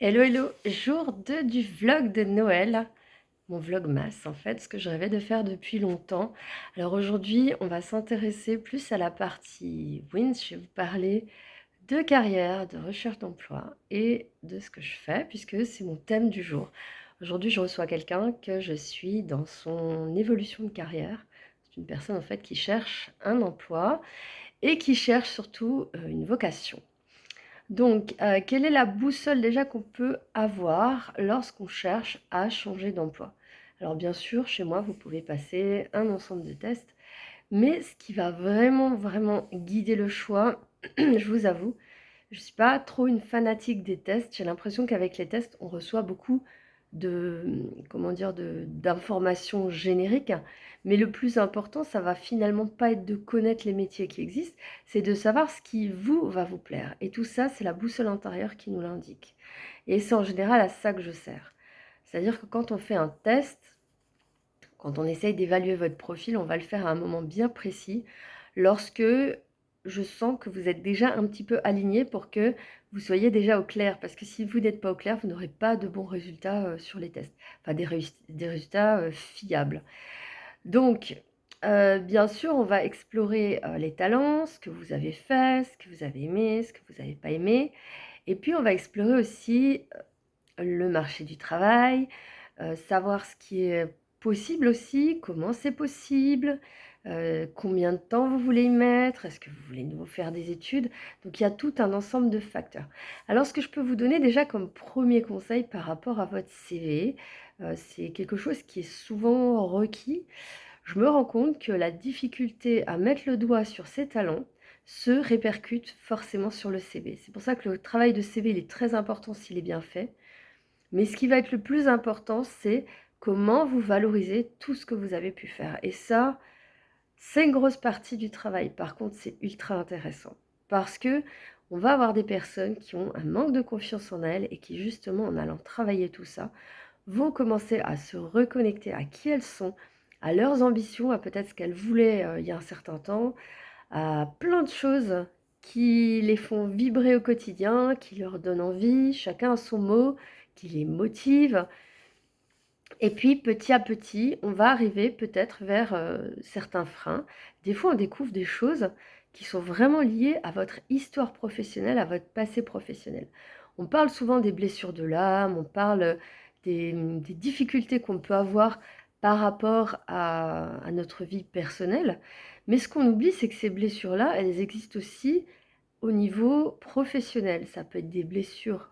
Hello, hello, jour 2 du vlog de Noël, mon vlogmas en fait, ce que je rêvais de faire depuis longtemps. Alors aujourd'hui, on va s'intéresser plus à la partie wins. Je vais vous parler de carrière, de recherche d'emploi et de ce que je fais puisque c'est mon thème du jour. Aujourd'hui, je reçois quelqu'un que je suis dans son évolution de carrière. C'est une personne en fait qui cherche un emploi et qui cherche surtout une vocation. Donc, quelle est la boussole déjà qu'on peut avoir lorsqu'on cherche à changer d'emploi? Alors bien sûr, chez moi, vous pouvez passer un ensemble de tests, mais ce qui va vraiment, vraiment guider le choix, je vous avoue, je ne suis pas trop une fanatique des tests. J'ai l'impression qu'avec les tests, on reçoit beaucoup de, comment dire, d'informations génériques. Mais le plus important, ça va finalement pas être de connaître les métiers qui existent, c'est de savoir ce qui vous va vous plaire. Et tout ça, c'est la boussole intérieure qui nous l'indique. Et c'est en général à ça que je sers. C'est-à-dire que quand on fait un test, quand on essaye d'évaluer votre profil, on va le faire à un moment bien précis, lorsque je sens que vous êtes déjà un petit peu aligné pour que vous soyez déjà au clair. Parce que si vous n'êtes pas au clair, vous n'aurez pas de bons résultats sur les tests, enfin des résultats fiables. Donc, bien sûr, on va explorer les talents, ce que vous avez fait, ce que vous avez aimé, ce que vous n'avez pas aimé. Et puis, on va explorer aussi le marché du travail, savoir ce qui est possible aussi, comment c'est possible, combien de temps vous voulez y mettre, est-ce que vous voulez de nouveau faire des études? Donc il y a tout un ensemble de facteurs. Alors ce que je peux vous donner déjà comme premier conseil par rapport à votre CV, c'est quelque chose qui est souvent requis. Je me rends compte que la difficulté à mettre le doigt sur ses talents se répercute forcément sur le CV. C'est pour ça que le travail de CV, il est très important s'il est bien fait. Mais ce qui va être le plus important, c'est comment vous valorisez tout ce que vous avez pu faire. Et ça, c'est une grosse partie du travail. Par contre, c'est ultra intéressant. Parce que on va avoir des personnes qui ont un manque de confiance en elles et qui, justement, en allant travailler tout ça, vont commencer à se reconnecter à qui elles sont, à leurs ambitions, à peut-être ce qu'elles voulaient il y a un certain temps, à plein de choses qui les font vibrer au quotidien, qui leur donnent envie, chacun a son mot, qui les motive. Et puis petit à petit, on va arriver peut-être vers certains freins. Des fois, on découvre des choses qui sont vraiment liées à votre histoire professionnelle, à votre passé professionnel. On parle souvent des blessures de l'âme, on parle des difficultés qu'on peut avoir par rapport à notre vie personnelle. Mais ce qu'on oublie, c'est que ces blessures-là, elles existent aussi au niveau professionnel. Ça peut être des blessures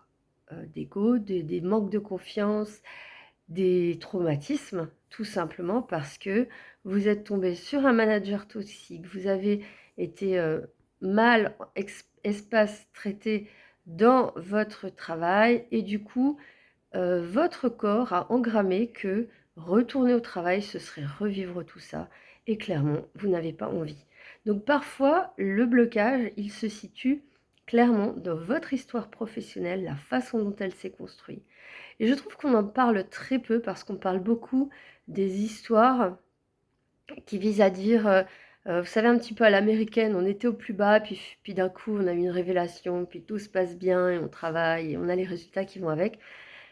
d'ego, des manques de confiance, des traumatismes, tout simplement parce que vous êtes tombé sur un manager toxique, vous avez été mal espace traité dans votre travail et du coup, votre corps a engrammé que retourner au travail, ce serait revivre tout ça et clairement, vous n'avez pas envie. Donc parfois, le blocage, il se situe clairement dans votre histoire professionnelle, la façon dont elle s'est construite. Et je trouve qu'on en parle très peu parce qu'on parle beaucoup des histoires qui visent à dire, vous savez, un petit peu à l'américaine, on était au plus bas, puis d'un coup, on a eu une révélation, puis tout se passe bien et on travaille et on a les résultats qui vont avec.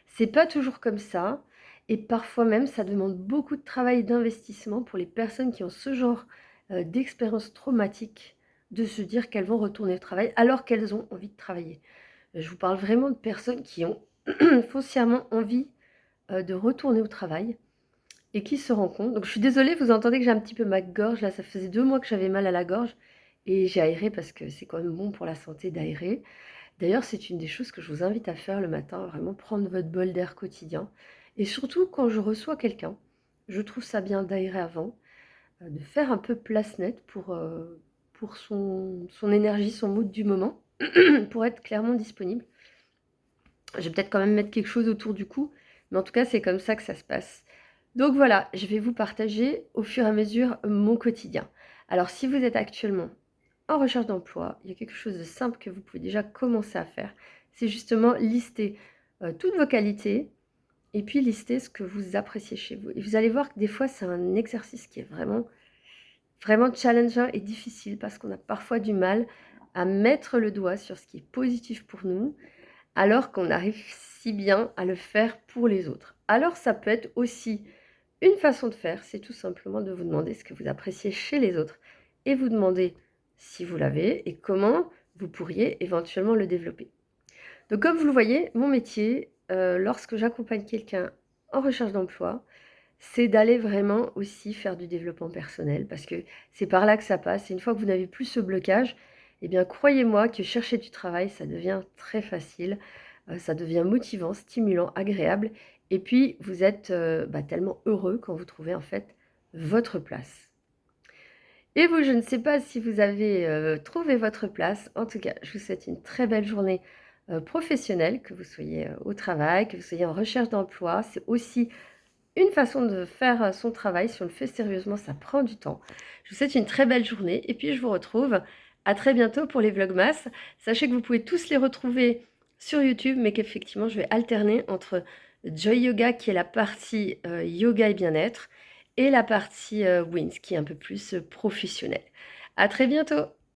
C'est pas toujours comme ça et parfois même, ça demande beaucoup de travail et d'investissement pour les personnes qui ont ce genre, d'expérience traumatique, de se dire qu'elles vont retourner au travail alors qu'elles ont envie de travailler. Je vous parle vraiment de personnes qui ont foncièrement envie de retourner au travail et qui se rend compte donc je suis désolée, vous entendez que j'ai un petit peu ma gorge là, ça faisait 2 mois que j'avais mal à la gorge et j'ai aéré parce que c'est quand même bon pour la santé d'aérer. D'ailleurs, c'est une des choses que je vous invite à faire le matin, vraiment prendre votre bol d'air quotidien et surtout quand je reçois quelqu'un, je trouve ça bien d'aérer avant, de faire un peu place nette pour son énergie, son mood du moment, pour être clairement disponible. Je vais peut-être quand même mettre quelque chose autour du cou, mais en tout cas, c'est comme ça que ça se passe. Donc voilà, je vais vous partager au fur et à mesure mon quotidien. Alors si vous êtes actuellement en recherche d'emploi, il y a quelque chose de simple que vous pouvez déjà commencer à faire. C'est justement lister toutes vos qualités et puis lister ce que vous appréciez chez vous. Et vous allez voir que des fois, c'est un exercice qui est vraiment, vraiment challengeant et difficile parce qu'on a parfois du mal à mettre le doigt sur ce qui est positif pour nous, alors qu'on arrive si bien à le faire pour les autres. Alors ça peut être aussi une façon de faire, c'est tout simplement de vous demander ce que vous appréciez chez les autres et vous demander si vous l'avez et comment vous pourriez éventuellement le développer. Donc comme vous le voyez, mon métier, lorsque j'accompagne quelqu'un en recherche d'emploi, c'est d'aller vraiment aussi faire du développement personnel parce que c'est par là que ça passe et une fois que vous n'avez plus ce blocage, eh bien croyez-moi que chercher du travail, ça devient très facile, ça devient motivant, stimulant, agréable et puis vous êtes, tellement heureux quand vous trouvez en fait votre place. Et vous, je ne sais pas si vous avez, trouvé votre place. En tout cas, je vous souhaite une très belle journée, professionnelle, que vous soyez, au travail, que vous soyez en recherche d'emploi. C'est aussi une façon de faire, son travail. Si on le fait sérieusement, ça prend du temps. Je vous souhaite une très belle journée et puis je vous retrouve à très bientôt pour les vlogmas. Sachez que vous pouvez tous les retrouver sur YouTube, mais qu'effectivement, je vais alterner entre Joy Yoga, qui est la partie, yoga et bien-être et la partie, Wins, qui est un peu plus, professionnelle. À très bientôt!